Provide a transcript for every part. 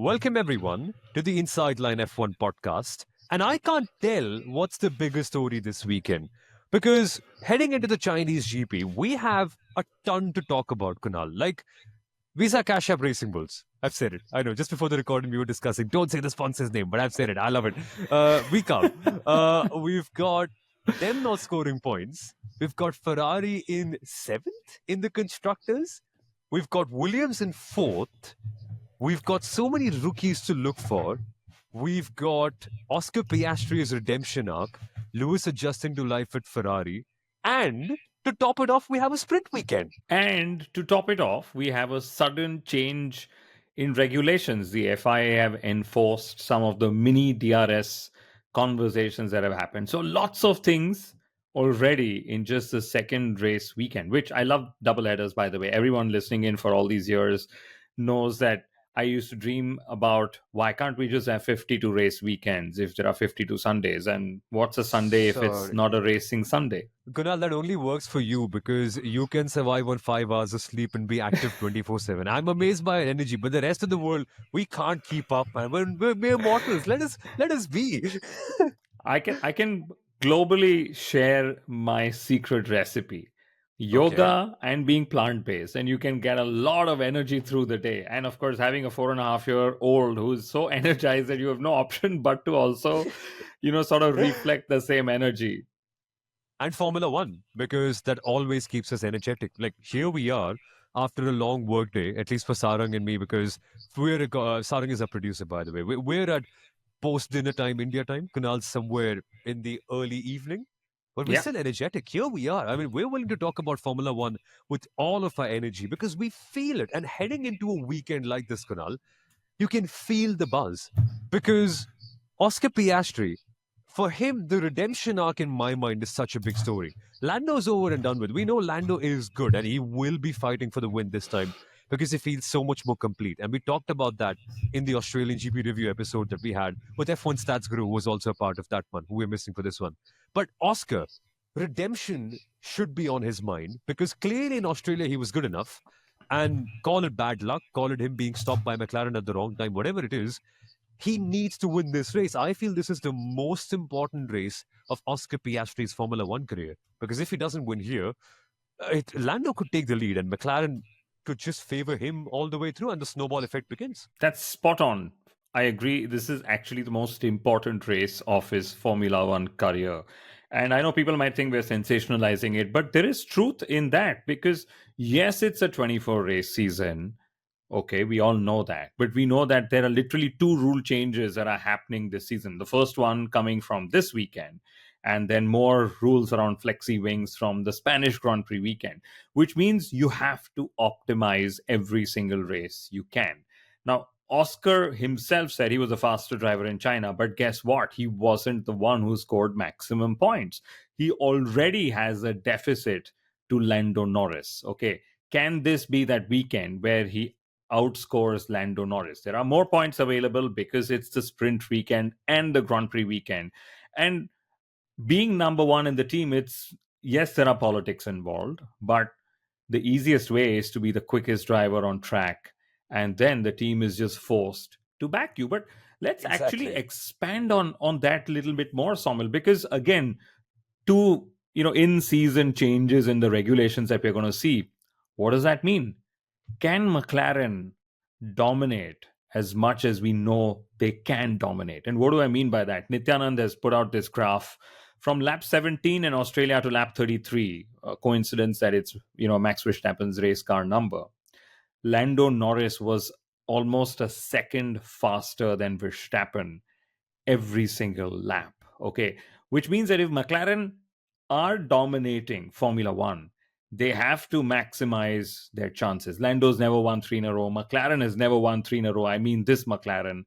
Welcome everyone to the InsideLineF1 podcast. And I can't tell what's the biggest story this weekend because heading into the Chinese GP, we have a ton to talk about, Kunal. Like Visa Cash App Racing Bulls. I've said it. I know. Just before the recording, we were discussing. Don't say the sponsor's name, but I've said it. I love it. We come. We've got them not scoring points. We've got Ferrari in 7th in the constructors. We've got Williams in 4th. We've got so many rookies to look for. We've got Oscar Piastri's redemption arc, Lewis adjusting to life at Ferrari, and to top it off, we have a sprint weekend. And to top it off, we have a sudden change in regulations. The FIA have enforced some of the mini DRS conversations that have happened. So lots of things already in just the second race weekend, which I love double headers, by the way. Everyone listening in for all these years knows that I used to dream about why can't we just have 52 race weekends if there are 52 Sundays? And what's a Sunday if it's Sorry. not a racing Sunday? Kunal, that only works for you because you can survive on 5 hours of sleep and be active 24/7. I'm amazed by your energy, but the rest of the world, we can't keep up, man. We're mere mortals. Let us be. I can globally share my secret recipe. Yoga and being plant based, and you can get a lot of energy through the day. And of course, having a 4.5-year-old who's so energized that you have no option but to also, sort of reflect the same energy. And Formula One, because that always keeps us energetic. Like here we are after a long work day, at least for Sarang and me, because Sarang is a producer, by the way. We're at post dinner time, India time. Kunal's somewhere in the early evening. But we're Yeah. still energetic. Here we are. I mean, we're willing to talk about Formula One with all of our energy because we feel it. And heading into a weekend like this, Kunal, you can feel the buzz. Because Oscar Piastri, for him, the redemption arc in my mind is such a big story. Lando's over and done with. We know Lando is good and he will be fighting for the win this time because he feels so much more complete. And we talked about that in the Australian GP review episode that we had with F1 Stats Guru, who was also a part of that one, who we're missing for this one. But Oscar, redemption should be on his mind because clearly in Australia he was good enough. And call it bad luck, call it him being stopped by McLaren at the wrong time, whatever it is, he needs to win this race. I feel this is the most important race of Oscar Piastri's Formula One career because if he doesn't win here, Lando could take the lead and McLaren could just favor him all the way through and the snowball effect begins. That's spot on. I agree. This is actually the most important race of his Formula One career. And I know people might think we're sensationalizing it, but there is truth in that because, yes, it's a 24 race season. Okay, we all know that. But we know that there are literally 2 rule changes that are happening this season. The first one coming from this weekend, and then more rules around flexi wings from the Spanish Grand Prix weekend, which means you have to optimize every single race you can. Now, Oscar himself said he was a faster driver in China, but guess what? He wasn't the one who scored maximum points. He already has a deficit to Lando Norris. Okay, can this be that weekend where he outscores Lando Norris? There are more points available because it's the sprint weekend and the Grand Prix weekend. And being number one in the team, it's yes, there are politics involved, but the easiest way is to be the quickest driver on track, and then the team is just forced to back you. But let's actually expand on that a little bit more, Somil, because again, two in season changes in the regulations that we're going to see. What does that mean? Can McLaren dominate as much as we know they can dominate? And what do I mean by that? Nityanand has put out this graph from lap 17 in Australia to lap 33. A coincidence that it's, Max Verstappen's race car number. Lando Norris was almost a second faster than Verstappen every single lap. Okay. Which means that if McLaren are dominating Formula One, they have to maximize their chances. Lando's never won 3 in a row. McLaren has never won 3 in a row. I mean, this McLaren.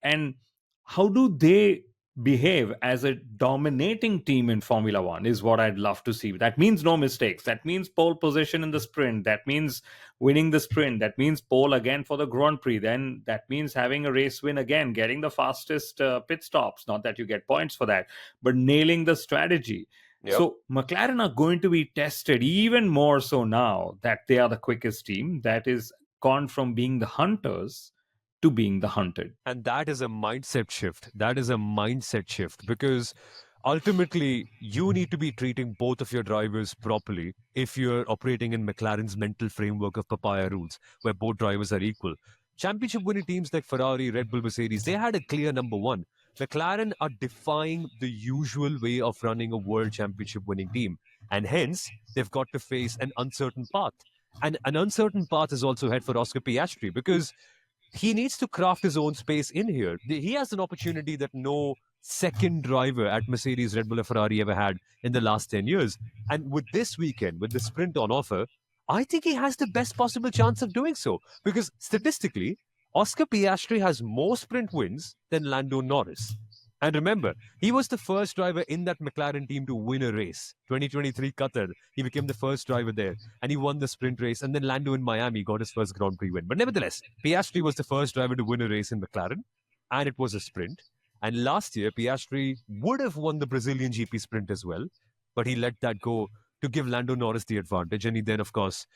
And how do they behave as a dominating team in Formula One is what I'd love to see. That means no mistakes. That means pole position in the sprint. That means winning the sprint. That means pole again for the Grand Prix. Then that means having a race win again, getting the fastest pit stops. Not that you get points for that, but nailing the strategy. Yep. So McLaren are going to be tested even more so now that they are the quickest team that is gone from being the hunters to being the hunted. And that is a mindset shift. That is a mindset shift because ultimately you need to be treating both of your drivers properly if you're operating in McLaren's mental framework of papaya rules, where both drivers are equal. Championship winning teams like Ferrari, Red Bull, Mercedes, they had a clear number one. McLaren are defying the usual way of running a world championship winning team. And hence, they've got to face an uncertain path. And an uncertain path is also ahead for Oscar Piastri because he needs to craft his own space in here. He has an opportunity that no second driver at Mercedes, Red Bull, or Ferrari ever had in the last 10 years. And with this weekend, with the sprint on offer, I think he has the best possible chance of doing so. Because statistically, Oscar Piastri has more sprint wins than Lando Norris. And remember, he was the first driver in that McLaren team to win a race. 2023 Qatar, he became the first driver there and he won the sprint race. And then Lando in Miami got his first Grand Prix win. But nevertheless, Piastri was the first driver to win a race in McLaren and it was a sprint. And last year, Piastri would have won the Brazilian GP sprint as well, but he let that go to give Lando Norris the advantage. And he then, of course,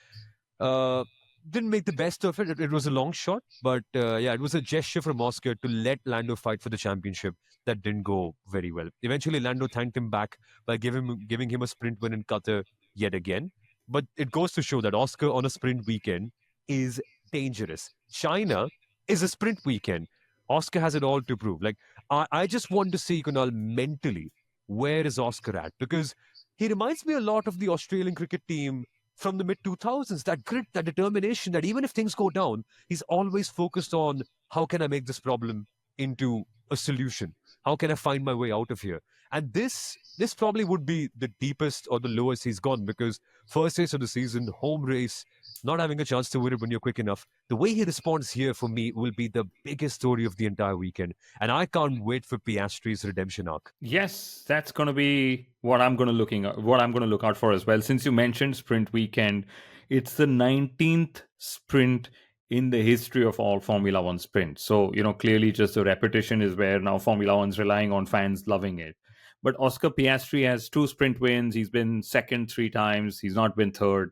didn't make the best of it. It was a long shot, but yeah, it was a gesture from Oscar to let Lando fight for the championship. That didn't go very well. Eventually, Lando thanked him back by giving him a sprint win in Qatar yet again. But it goes to show that Oscar on a sprint weekend is dangerous. China is a sprint weekend. Oscar has it all to prove. Like, I just want to see, Kunal, mentally, where is Oscar at? Because he reminds me a lot of the Australian cricket team from the mid-2000s. That grit, that determination, that even if things go down, he's always focused on how can I make this problem into a solution? How can I find my way out of here? And this probably would be the deepest or the lowest he's gone because first race of the season, home race, not having a chance to win it when you're quick enough. The way he responds here for me will be the biggest story of the entire weekend. And I can't wait for Piastri's redemption arc. Yes, that's going to be what I'm going to look out for as well. Since you mentioned sprint weekend, it's the 19th sprint in the history of all Formula One sprints. So, clearly just the repetition is where now Formula One's relying on fans loving it. But Oscar Piastri has 2 sprint wins. He's been second 3 times. He's not been third,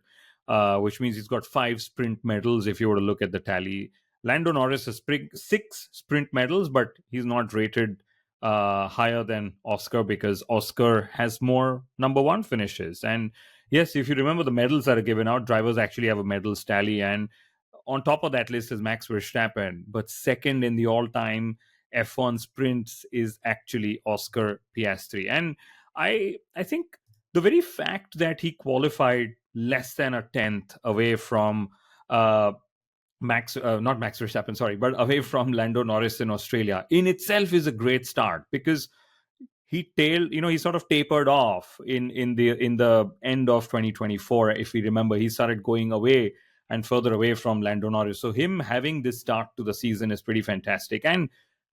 which means he's got 5 sprint medals if you were to look at the tally. Lando Norris has 6 sprint medals, but he's not rated higher than Oscar because Oscar has more number 1 finishes. And yes, if you remember the medals that are given out, drivers actually have a medals tally. And on top of that list is Max Verstappen, but second in the all-time F1 sprints is actually Oscar Piastri. And I think the very fact that he qualified less than a tenth away from not Max Verstappen, sorry, but away from Lando Norris in Australia in itself is a great start because he sort of tapered off in the end of 2024. If we remember, he started going away and further away from Lando Norris. So him having this start to the season is pretty fantastic. And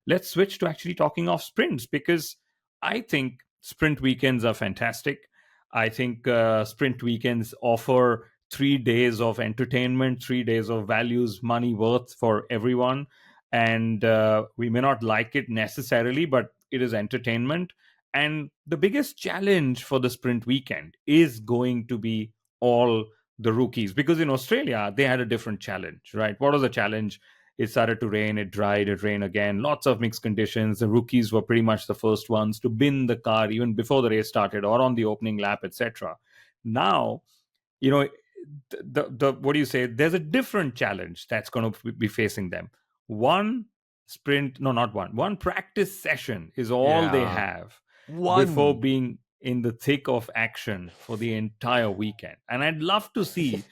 let's switch to actually talking of sprints because I think sprint weekends are fantastic. I think sprint weekends offer 3 days of entertainment, 3 days of values, money worth for everyone. And we may not like it necessarily, but it is entertainment. And the biggest challenge for the sprint weekend is going to be all the rookies, because in Australia, they had a different challenge, right? What was the challenge? It started to rain, it dried, it rained again, lots of mixed conditions. The rookies were pretty much the first ones to bin the car even before the race started or on the opening lap, etc. Now, the what do you say? There's a different challenge that's going to be facing them. One practice session is all they have before being in the thick of action for the entire weekend. And I'd love to see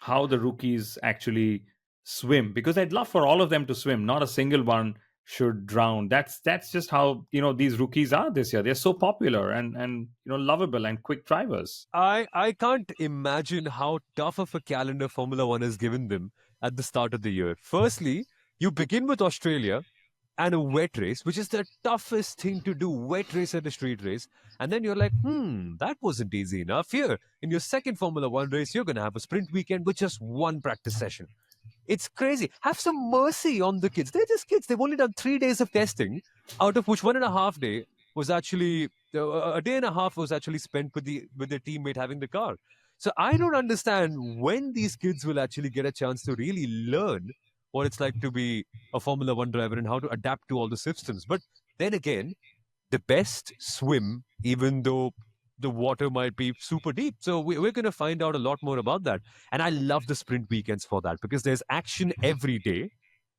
how the rookies actually swim, because I'd love for all of them to swim. Not a single one should drown. That's just how these rookies are this year. They're so popular and lovable and quick drivers. I can't imagine how tough of a calendar Formula One has given them at the start of the year. Firstly, you begin with Australia and a wet race, which is the toughest thing to do, wet race at a street race. And then you're like, that wasn't easy enough. Here, in your second Formula One race, you're going to have a sprint weekend with just one practice session. It's crazy. Have some mercy on the kids. They're just kids. They've only done 3 days of testing, out of which 1.5 day was actually, a day and a half was actually spent with their teammate having the car. So I don't understand when these kids will actually get a chance to really learn what it's like to be a Formula One driver and how to adapt to all the systems. But then again, the best swim, even though the water might be super deep. So we're going to find out a lot more about that. And I love the sprint weekends for that because there's action every day.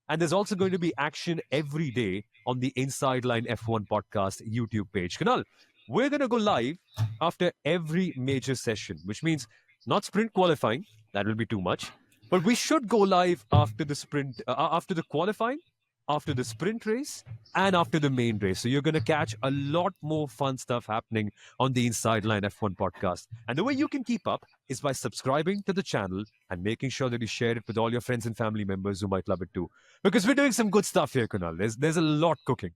And there's also going to be action every day on the Inside Line F1 podcast YouTube page. Kunal, we're going to go live after every major session, which means not sprint qualifying. That will be too much. But we should go live after the sprint, after the qualifying, after the sprint race, and after the main race. So you're going to catch a lot more fun stuff happening on the Inside Line F1 podcast. And the way you can keep up is by subscribing to the channel and making sure that you share it with all your friends and family members who might love it too. Because we're doing some good stuff here, Kunal. There's a lot cooking.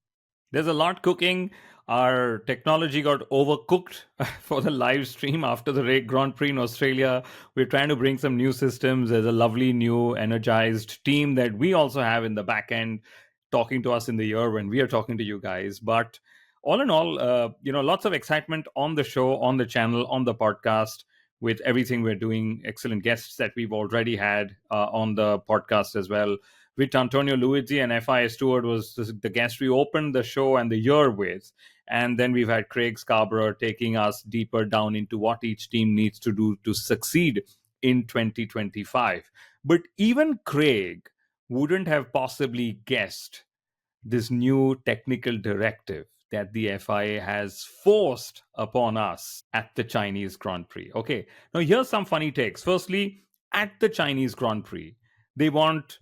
There's a lot cooking. Our technology got overcooked for the live stream after the Grand Prix in Australia. We're trying to bring some new systems. There's a lovely new energized team that we also have in the back end talking to us in the ear when we are talking to you guys. But all in all, lots of excitement on the show, on the channel, on the podcast with everything we're doing. Excellent guests that we've already had on the podcast as well. With Antonio Luigi and FIA Stewart was the guest we opened the show and the year with. And then we've had Craig Scarborough taking us deeper down into what each team needs to do to succeed in 2025. But even Craig wouldn't have possibly guessed this new technical directive that the FIA has forced upon us at the Chinese Grand Prix. Okay, now here's some funny takes. Firstly, at the Chinese Grand Prix, they want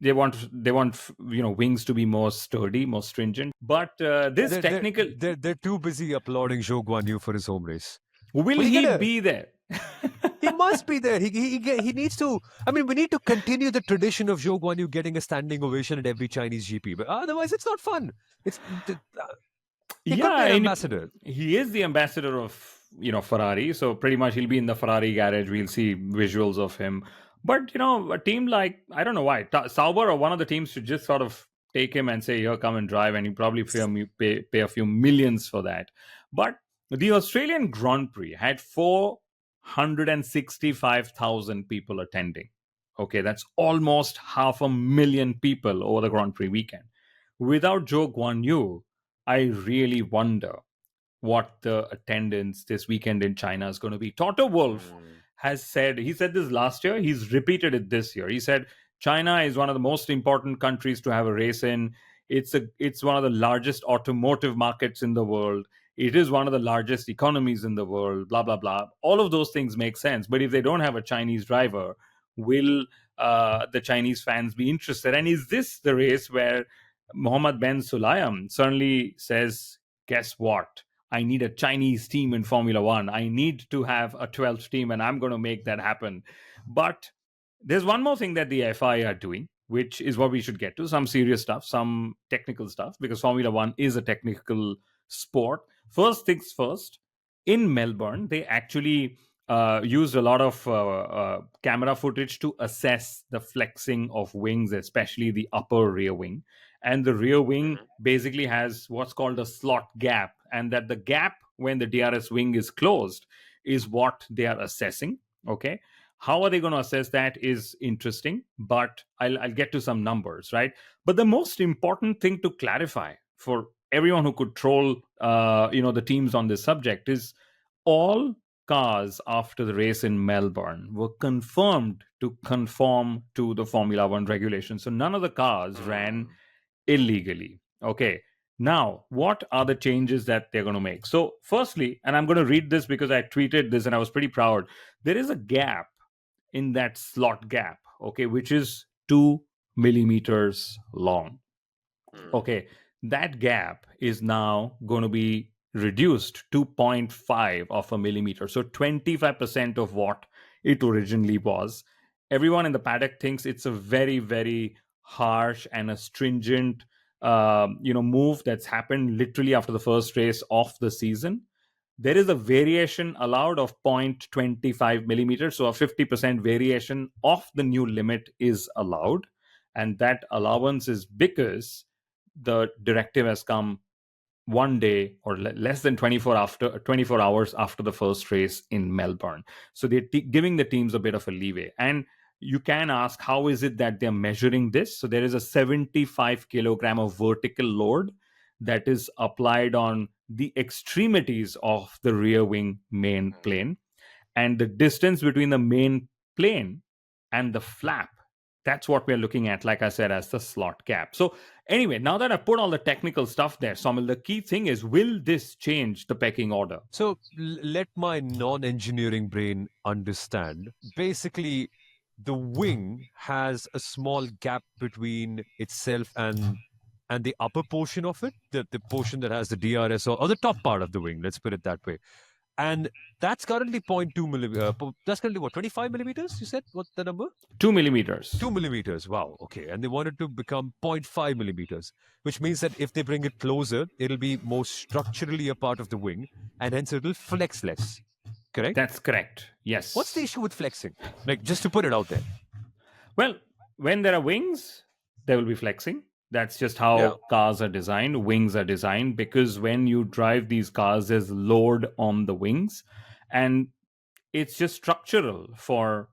wings to be more sturdy, more stringent. But they're too busy applauding Zhou Guanyu for his home race. Will he be there? He must be there. He needs to. I mean, we need to continue the tradition of Zhou Guanyu getting a standing ovation at every Chinese GP. But otherwise, it's not fun. He could be an ambassador. He is the ambassador of Ferrari. So pretty much he'll be in the Ferrari garage. We'll see visuals of him. But, a team like, I don't know why, Sauber or one of the teams should just sort of take him and say, here, come and drive. And you probably pay a few millions for that. But the Australian Grand Prix had 465,000 people attending. Okay, that's almost 500,000 people over the Grand Prix weekend. Without Zhou Guanyu, I really wonder what the attendance this weekend in China is going to be. Toto Wolff has said, he said this last year, he's repeated it this year. He said, China is one of the most important countries to have a race in. It's one of the largest automotive markets in the world. It is one of the largest economies in the world, blah, blah, blah. All of those things make sense. But if they don't have a Chinese driver, will the Chinese fans be interested? And is this the race where Mohammed Ben Sulayem suddenly says, guess what? I need a Chinese team in Formula One. I need to have a 12th team, and I'm going to make that happen. But there's one more thing that the FIA are doing, which is what we should get to, some serious stuff, some technical stuff, because Formula One is a technical sport. First things first, in Melbourne, they actually used a lot of camera footage to assess the flexing of wings, especially the upper rear wing. And the rear wing basically has what's called a slot gap, and that the gap when the DRS wing is closed is what they are assessing. Okay. How are they going to assess that is interesting, but I'll get to some numbers, right? But the most important thing to clarify for everyone who could troll, the teams on this subject is all cars after the race in Melbourne were confirmed to conform to the Formula One regulations. So none of the cars ran illegally. Okay. Now, what are the changes that they're going to make? So, firstly, and I'm going to read this because I tweeted this and I was pretty proud. There is a gap in that slot gap, okay, which is 2 millimeters long. Okay. That gap is now going to be reduced to 0.5 of a millimeter. So 25% of what it originally was. Everyone in the paddock thinks it's a very, very harsh and a stringent move that's happened literally after the first race of the season. There is a variation allowed of 0.25 millimeters. So a 50% variation of the new limit is allowed. And that allowance is because the directive has come one day or less than 24 hours after the first race in Melbourne. So they're giving the teams a bit of a leeway. And you can ask, how is it that they're measuring this? So there is a 75 kilogram of vertical load that is applied on the extremities of the rear wing main plane, and the distance between the main plane and the flap, that's what we're looking at, like I said, as the slot gap. So anyway, now that I've put all the technical stuff there, Somil, the key thing is, will this change the pecking order? So let my non-engineering brain understand. Basically, the wing has a small gap between itself and the upper portion of it, the portion that has the DRS, or the top part of the wing, let's put it that way. And that's currently 0.2 millimeters. That's currently what, 25 millimeters? You said what's the number? 2 millimeters. 2 millimeters. Wow. Okay. And they want it to become 0.5 millimeters, which means that if they bring it closer, it'll be more structurally a part of the wing, and hence it'll flex less. Correct? That's correct. Yes. What's the issue with flexing? Like, just to put it out there. Well, when there are wings, there will be flexing. That's just how cars are designed. Wings are designed because when you drive these cars, there's load on the wings, and it's just structural for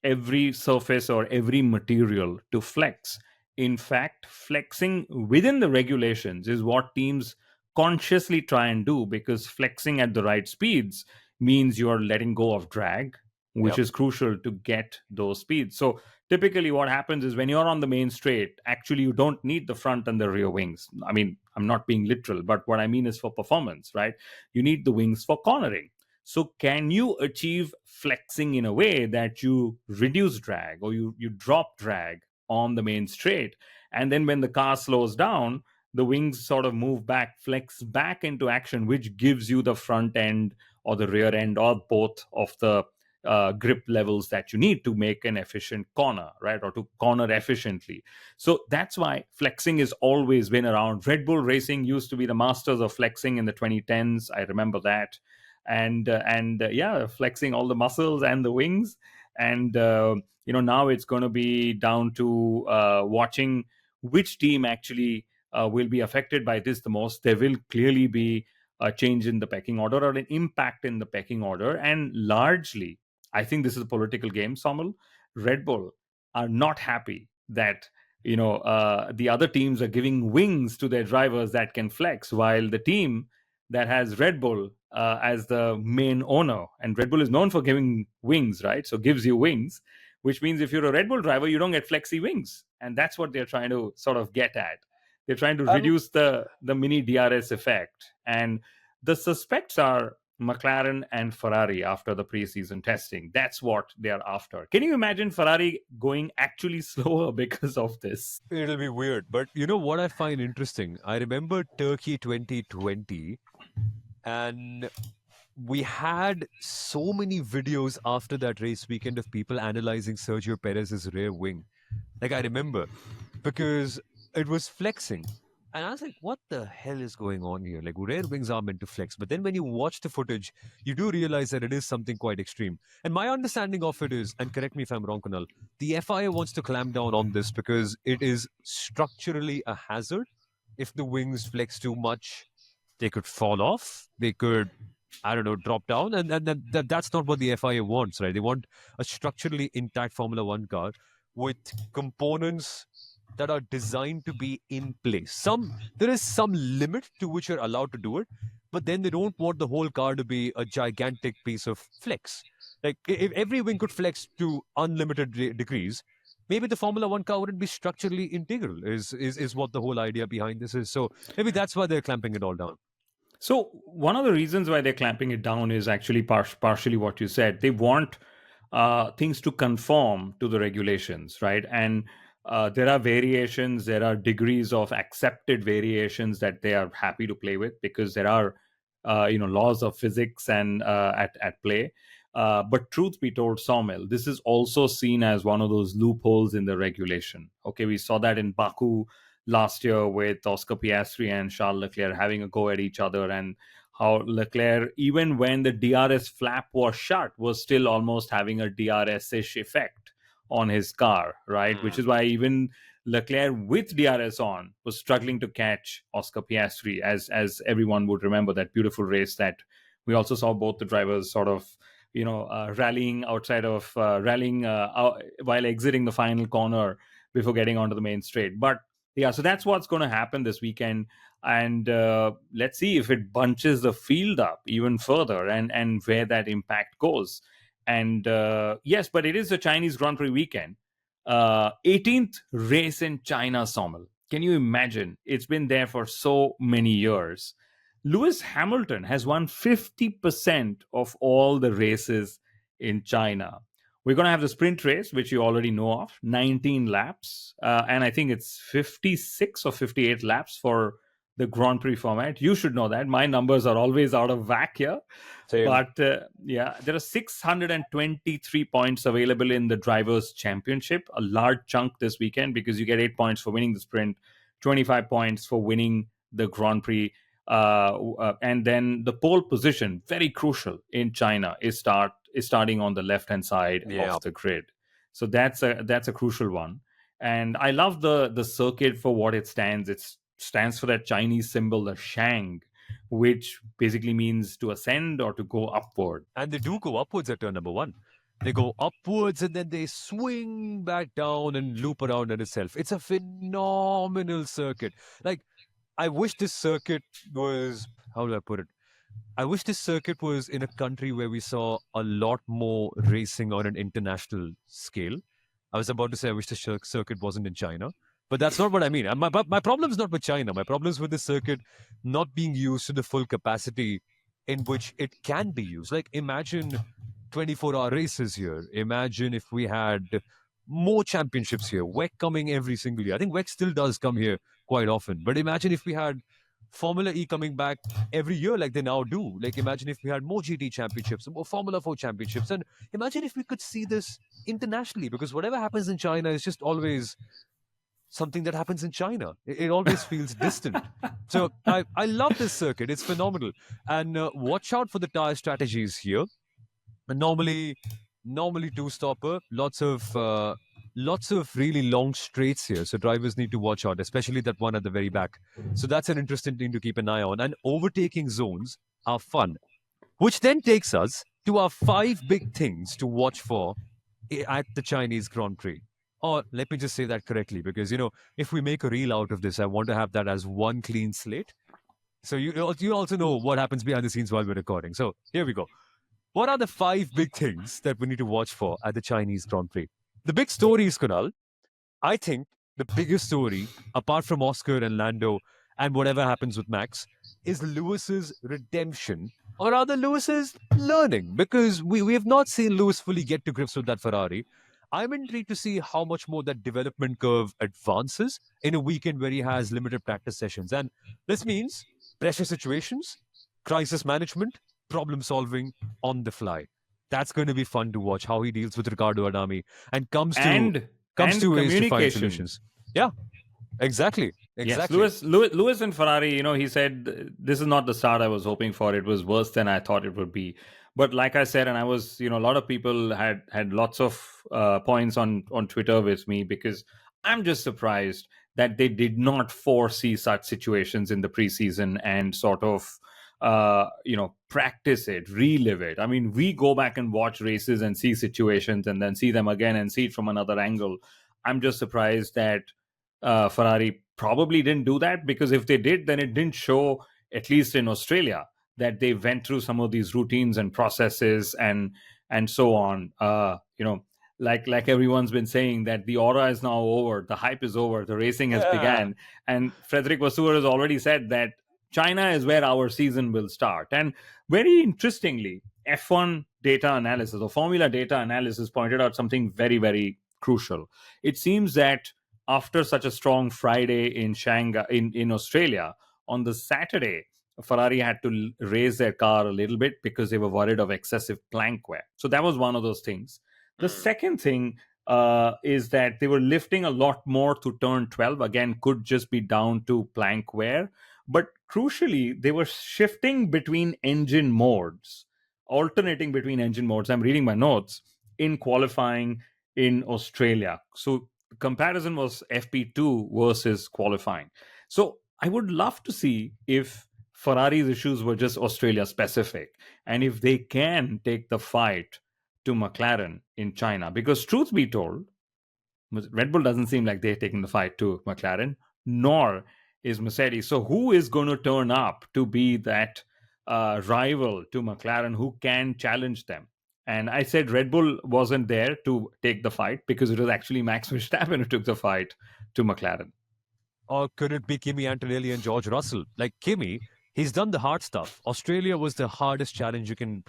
every surface or every material to flex. In fact, flexing within the regulations is what teams consciously try and do, because flexing at the right speeds means you're letting go of drag, which is crucial to get those speeds. So typically what happens is, when you're on the main straight, actually you don't need the front and the rear wings. I mean, I'm not being literal, but what I mean is for performance, right? You need the wings for cornering. So can you achieve flexing in a way that you reduce drag, or you drop drag on the main straight, and then when the car slows down, the wings sort of move back, flex back into action, which gives you the front end or the rear end or both of the grip levels that you need to make an efficient corner, right? Or to corner efficiently. So that's why flexing has always been around. Red Bull Racing used to be the masters of flexing in the 2010s. I remember that. And flexing all the muscles and the wings. And, now it's going to be down to watching which team actually will be affected by this the most. There will clearly be a change in the pecking order, or an impact in the pecking order. And largely, I think this is a political game, Somal. Red Bull are not happy that the other teams are giving wings to their drivers that can flex, while the team that has Red Bull as the main owner, and Red Bull is known for giving wings, right? So gives you wings, which means if you're a Red Bull driver, you don't get flexy wings, and that's what they're trying to sort of get at. They're trying to reduce the mini DRS effect, and the suspects are McLaren and Ferrari after the preseason testing. That's what they are after. Can you imagine Ferrari going actually slower because of this? It'll be weird. But you know what I find interesting? I remember Turkey 2020, and we had so many videos after that race weekend of people analyzing Sergio Perez's rear wing. Like, I remember, because it was flexing. And I was like, what the hell is going on here? Like, rear wings are meant to flex. But then when you watch the footage, you do realize that it is something quite extreme. And my understanding of it is, and correct me if I'm wrong, Kunal, the FIA wants to clamp down on this because it is structurally a hazard. If the wings flex too much, they could fall off. They could, I don't know, drop down. And that's not what the FIA wants, right? They want a structurally intact Formula One car with components that are designed to be in place. There is some limit to which you're allowed to do it, but then they don't want the whole car to be a gigantic piece of flex. Like, if every wing could flex to unlimited degrees, maybe the Formula One car wouldn't be structurally integral, is what the whole idea behind this is. So maybe that's why they're clamping it all down. So one of the reasons why they're clamping it down is actually partially what you said. They want things to conform to the regulations, right? And there are variations, there are degrees of accepted variations that they are happy to play with, because there are laws of physics and at play. But truth be told, Sawmill, this is also seen as one of those loopholes in the regulation. Okay, we saw that in Baku last year with Oscar Piastri and Charles Leclerc having a go at each other, and how Leclerc, even when the DRS flap was shut, was still almost having a DRS-ish effect on his car, right? Which is why even Leclerc with DRS on was struggling to catch Oscar Piastri, as everyone would remember that beautiful race that we also saw both the drivers sort of rallying outside of while exiting the final corner before getting onto the main straight. But yeah, so that's what's going to happen this weekend. And let's see if it bunches the field up even further, and where that impact goes. And yes, but it is a Chinese Grand Prix weekend. 18th race in China, Sommel. Can you imagine? It's been there for so many years. Lewis Hamilton has won 50% of all the races in China. We're going to have the sprint race, which you already know of, 19 laps. And I think it's 56 or 58 laps for the Grand Prix format. You should know that. My numbers are always out of whack here. Same. But yeah, there are 623 points available in the Drivers' Championship, a large chunk this weekend because you get 8 points for winning the sprint, 25 points for winning the Grand Prix. And then the pole position, very crucial in China, is starting on the left hand side of the grid. So that's a crucial one. And I love the circuit for what it stands. It stands for that Chinese symbol, the Shang, which basically means to ascend or to go upward. And they do go upwards at turn number 1. They go upwards and then they swing back down and loop around on itself. It's a phenomenal circuit. Like, I wish this circuit was, how do I put it? I wish this circuit was in a country where we saw a lot more racing on an international scale. I was about to say I wish the circuit wasn't in China, but that's not what I mean. My problem is not with China. My problem is with the circuit not being used to the full capacity in which it can be used. Like, imagine 24-hour races here. Imagine if we had more championships here. WEC coming every single year. I think WEC still does come here quite often. But imagine if we had Formula E coming back every year like they now do. Like, imagine if we had more GT championships, more Formula 4 championships. And imagine if we could see this internationally, because whatever happens in China is just always something that happens in China. It always feels distant. So I love this circuit. It's phenomenal. And watch out for the tire strategies here. Normally two-stopper, lots of really long straights here. So drivers need to watch out, especially that one at the very back. So that's an interesting thing to keep an eye on. And overtaking zones are fun, which then takes us to our 5 big things to watch for at the Chinese Grand Prix. Or let me just say that correctly, because, if we make a reel out of this, I want to have that as one clean slate. So you also know what happens behind the scenes while we're recording. So here we go. What are the 5 big things that we need to watch for at the Chinese Grand Prix? The big story is, Kunal, I think the biggest story, apart from Oscar and Lando and whatever happens with Max, is Lewis's redemption, or rather Lewis's learning, because we have not seen Lewis fully get to grips with that Ferrari. I'm intrigued to see how much more that development curve advances in a weekend where he has limited practice sessions. And this means pressure situations, crisis management, problem solving on the fly. That's going to be fun to watch how he deals with Ricardo Adami and comes to ways to find solutions. Yeah, exactly. Yes, Lewis and Ferrari, he said, this is not the start I was hoping for. It was worse than I thought it would be. But like I said, and I was, a lot of people had lots of points on Twitter with me, because I'm just surprised that they did not foresee such situations in the preseason and sort of, practice it, relive it. I mean, we go back and watch races and see situations and then see them again and see it from another angle. I'm just surprised that Ferrari probably didn't do that, because if they did, then it didn't show, at least in Australia, that they went through some of these routines and processes and so on. Like everyone's been saying, that the aura is now over, the hype is over, the racing has began. And Frederick Vasseur has already said that China is where our season will start. And very interestingly, F1 data analysis or Formula data analysis pointed out something very, very crucial. It seems that after such a strong Friday in Shanghai, in Australia, on the Saturday, Ferrari had to raise their car a little bit because they were worried of excessive plank wear. So that was one of those things. The second thing is that they were lifting a lot more to turn 12. Again, could just be down to plank wear. But crucially, they were shifting between engine modes, alternating between engine modes. I'm reading my notes in qualifying in Australia. So the comparison was FP2 versus qualifying. So I would love to see if Ferrari's issues were just Australia specific. And if they can take the fight to McLaren in China, because truth be told, Red Bull doesn't seem like they're taking the fight to McLaren, nor is Mercedes. So who is going to turn up to be that rival to McLaren who can challenge them? And I said Red Bull wasn't there to take the fight because it was actually Max Verstappen who took the fight to McLaren. Or could it be Kimi Antonelli and George Russell? Like Kimi, he's done the hard stuff. Australia was the hardest challenge you can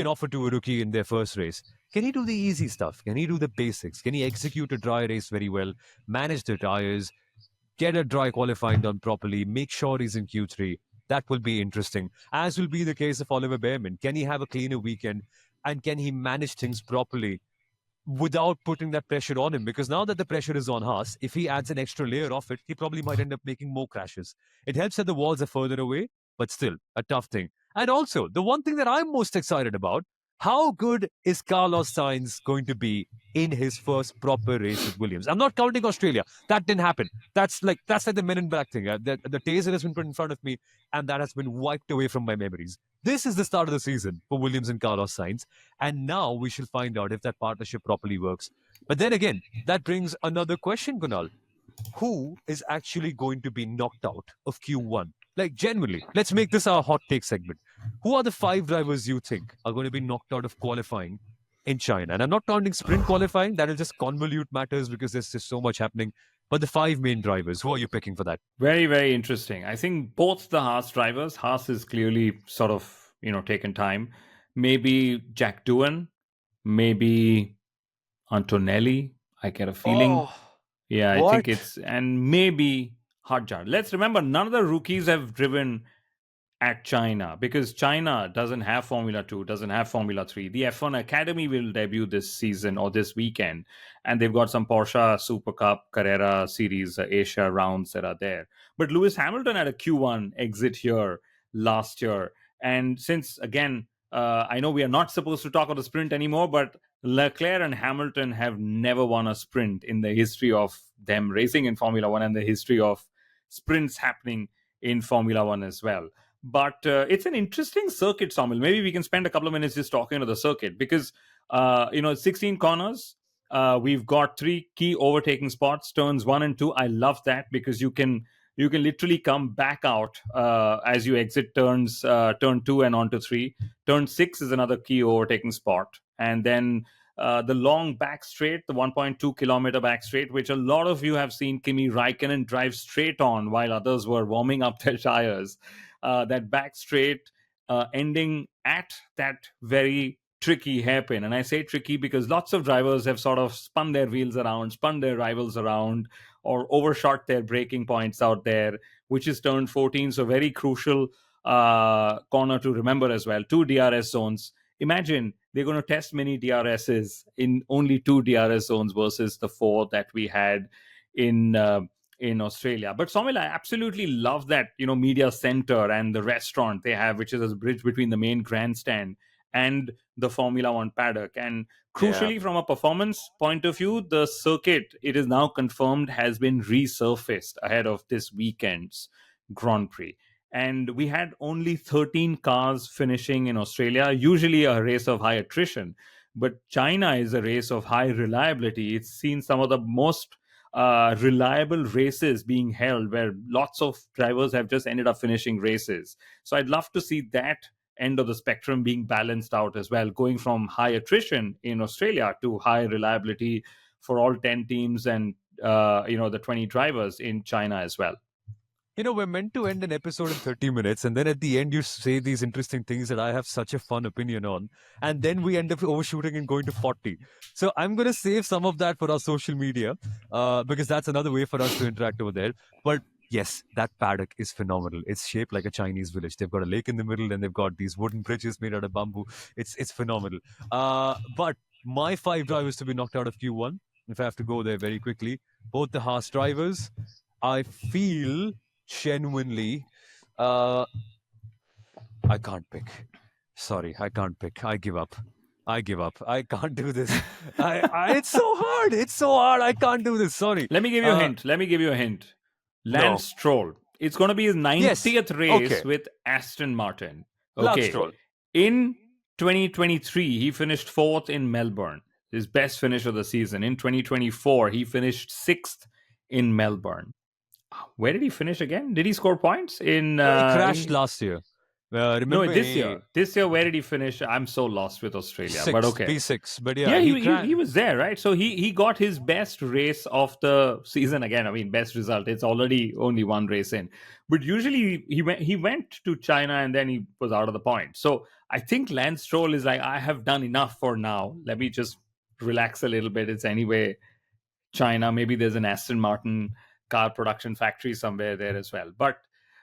offer to a rookie in their first race. Can he do the easy stuff? Can he do the basics? Can he execute a dry race very well, manage the tires, get a dry qualifying done properly, make sure he's in Q3? That will be interesting, as will be the case of Oliver Behrman. Can he have a cleaner weekend and can he manage things properly without putting that pressure on him? Because now that the pressure is on Haas, if he adds an extra layer of it, he probably might end up making more crashes. It helps that the walls are further away, but still a tough thing. And also, the one thing that I'm most excited about, how good is Carlos Sainz going to be in his first proper race with Williams? I'm not counting Australia. That didn't happen. That's like the Men in Black thing. The taser has been put in front of me, and that has been wiped away from my memories. This is the start of the season for Williams and Carlos Sainz, and now we shall find out if that partnership properly works. But then again, that brings another question, Kunal. Who is actually going to be knocked out of Q1? Like, genuinely, let's make this our hot take segment. Who are the 5 drivers you think are going to be knocked out of qualifying in China? And I'm not counting sprint qualifying, that'll just convolute matters because there's just so much happening. But the 5 main drivers, who are you picking for that? Very, very interesting. I think both the Haas drivers, Haas is clearly sort of, taken time. Maybe Jack Doohan, maybe Antonelli. I get a feeling. Oh, Yeah, I what? think and maybe Hadjar. Let's remember, none of the rookies have driven at China because China doesn't have Formula 2, doesn't have Formula 3. The F1 Academy will debut this season or this weekend, and they've got some Porsche Super Cup, Carrera Series, Asia rounds that are there. But Lewis Hamilton had a Q1 exit here last year. And since, again, I know we are not supposed to talk about the sprint anymore, but Leclerc and Hamilton have never won a sprint in the history of them racing in Formula 1 and the history of sprints happening in Formula 1 as well. But it's an interesting circuit, Samuel. Maybe we can spend a couple of minutes just talking to the circuit because, 16 corners. We've got 3 key overtaking spots, turns 1 and 2. I love that because you can literally come back out as you exit turn 2 and onto 3. Turn 6 is another key overtaking spot. And then the long back straight, the 1.2 kilometer back straight, which a lot of you have seen Kimi Raikkonen drive straight on while others were warming up their tires. That back straight ending at that very tricky hairpin. And I say tricky because lots of drivers have sort of spun their wheels around, spun their rivals around, or overshot their braking points out there, which is turn 14. So very crucial corner to remember as well. 2 DRS zones. Imagine they're going to test many DRSs in only 2 DRS zones versus the 4 that we had in Australia. But Somil, I absolutely love that, media center and the restaurant they have, which is a bridge between the main grandstand and the Formula One paddock. And crucially, from a performance point of view, the circuit, it is now confirmed, has been resurfaced ahead of this weekend's Grand Prix. And we had only 13 cars finishing in Australia, usually a race of high attrition. But China is a race of high reliability. It's seen some of the most reliable races being held where lots of drivers have just ended up finishing races. So I'd love to see that end of the spectrum being balanced out as well, going from high attrition in Australia to high reliability for all 10 teams and the 20 drivers in China as well. We're meant to end an episode in 30 minutes, and then at the end, you say these interesting things that I have such a fun opinion on, and then we end up overshooting and going to 40. So I'm going to save some of that for our social media, because that's another way for us to interact over there. But yes, that paddock is phenomenal. It's shaped like a Chinese village. They've got a lake in the middle, and they've got these wooden bridges made out of bamboo. It's phenomenal. But my 5 drivers to be knocked out of Q1, if I have to go there very quickly, both the Haas drivers, I feel genuinely, I can't pick. Sorry, I can't pick. I give up. I can't do this. It's so hard. I can't do this. Sorry. Let me give you a hint. Lance Stroll It's going to be his 90th race Okay. with Aston Martin. Lance Okay. Stroll. In 2023, he finished fourth in Melbourne, his best finish of the season. In 2024, he finished sixth in Melbourne. Where did he finish again? Did he score points in? He crashed last year. No, Remember this year. This year, where did he finish? I'm so lost with Australia, but okay. P6. But Yeah, he was there, right? So he got his best race of the season again. I mean, best result. It's already only one race in, but usually he went to China and then he was out of the point. So I think Lance Stroll is like, I have done enough for now. Let me just relax a little bit. It's anyway China. Maybe there's an Aston Martin car production factory somewhere there as well. But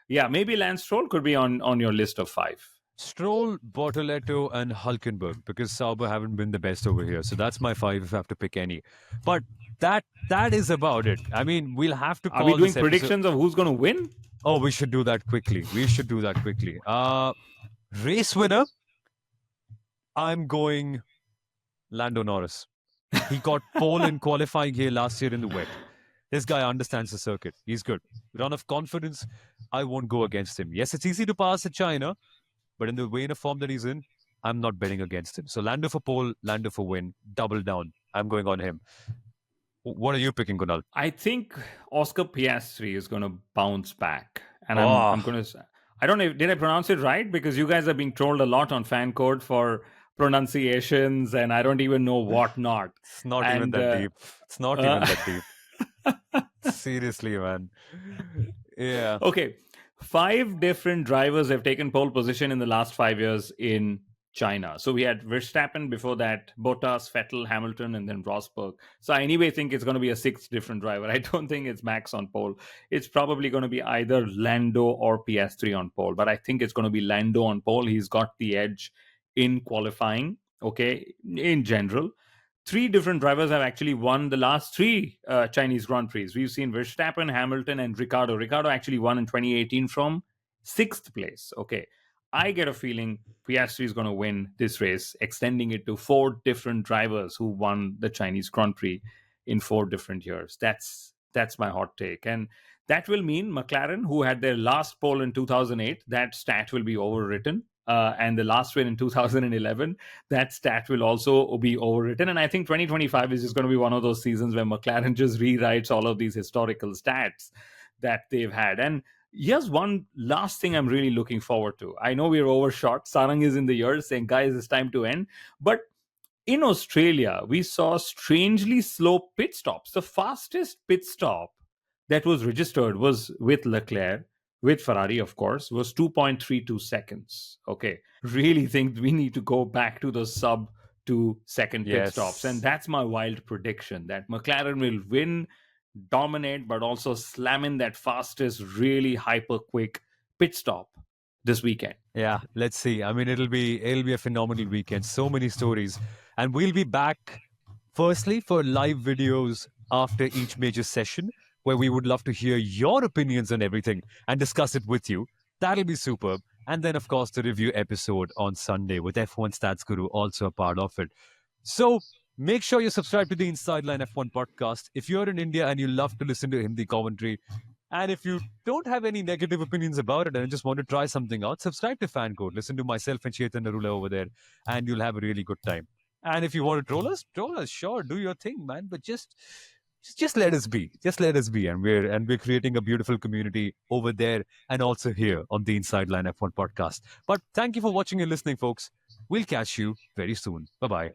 yeah, maybe Lance Stroll could be on your list of 5. Stroll, Bortoletto, and Hulkenberg, because Sauber haven't been the best over here. So that's my 5 if I have to pick any. But that is about it. I mean, we'll have to call. Are we doing this predictions of who's going to win? Oh, we should do that quickly. Race winner, I'm going Lando Norris. He got pole in qualifying here last year in the wet. This guy understands the circuit. He's good. Run of confidence. I won't go against him. Yes, it's easy to pass at China, but in the vein of form that he's in, I'm not betting against him. So Lando for pole, Lando for win. Double down. I'm going on him. What are you picking, Kunal? I think Oscar Piastri is going to bounce back. And I'm going to... I don't know, did I pronounce it right? Because you guys are being trolled a lot on fan code for pronunciations and I don't even know what not. It's not even that deep. It's not even that deep. Seriously, man. Yeah. Okay. 5 different drivers have taken pole position in the last 5 years in China. So we had Verstappen, before that Bottas, Vettel, Hamilton, and then Rosberg. So I anyway think it's going to be a 6th different driver. I don't think it's Max on pole. It's probably going to be either Lando or Piastri on pole. But I think it's going to be Lando on pole. He's got the edge in qualifying, okay, in general. 3 different drivers have actually won the last 3 Chinese Grand Prix. We've seen Verstappen, Hamilton, and Ricciardo. Ricciardo actually won in 2018 from 6th place. Okay. I get a feeling Piastri is going to win this race, extending it to 4 different drivers who won the Chinese Grand Prix in 4 different years. That's my hot take. And that will mean McLaren, who had their last pole in 2008, that stat will be overwritten. And the last win in 2011, that stat will also be overwritten. And I think 2025 is just going to be one of those seasons where McLaren just rewrites all of these historical stats that they've had. And here's one last thing I'm really looking forward to. I know we're overshot. Sarang is in the ear saying, guys, it's time to end. But in Australia, we saw strangely slow pit stops. The fastest pit stop that was registered was with Leclerc, with Ferrari, of course, was 2.32 seconds. Okay. Really think we need to go back to the sub 2 second pit stops. And that's my wild prediction, that McLaren will win, dominate, but also slam in that fastest, really hyper quick pit stop this weekend. Yeah, let's see. I mean, it'll be a phenomenal weekend. So many stories. And we'll be back, firstly, for live videos after each major session, where we would love to hear your opinions on everything and discuss it with you. That'll be superb. And then, of course, the review episode on Sunday with F1 Stats Guru also a part of it. So make sure you subscribe to the InsideLine F1 podcast. If you're in India and you love to listen to Hindi commentary, and if you don't have any negative opinions about it and just want to try something out, subscribe to Fan Code. Listen to myself and Chetan Narula over there, and you'll have a really good time. And if you want to troll us, sure, do your thing, man. But just let us be. Just let us be. And we're creating a beautiful community over there and also here on the InsideLine F1 podcast. But thank you for watching and listening, folks. We'll catch you very soon. Bye-bye.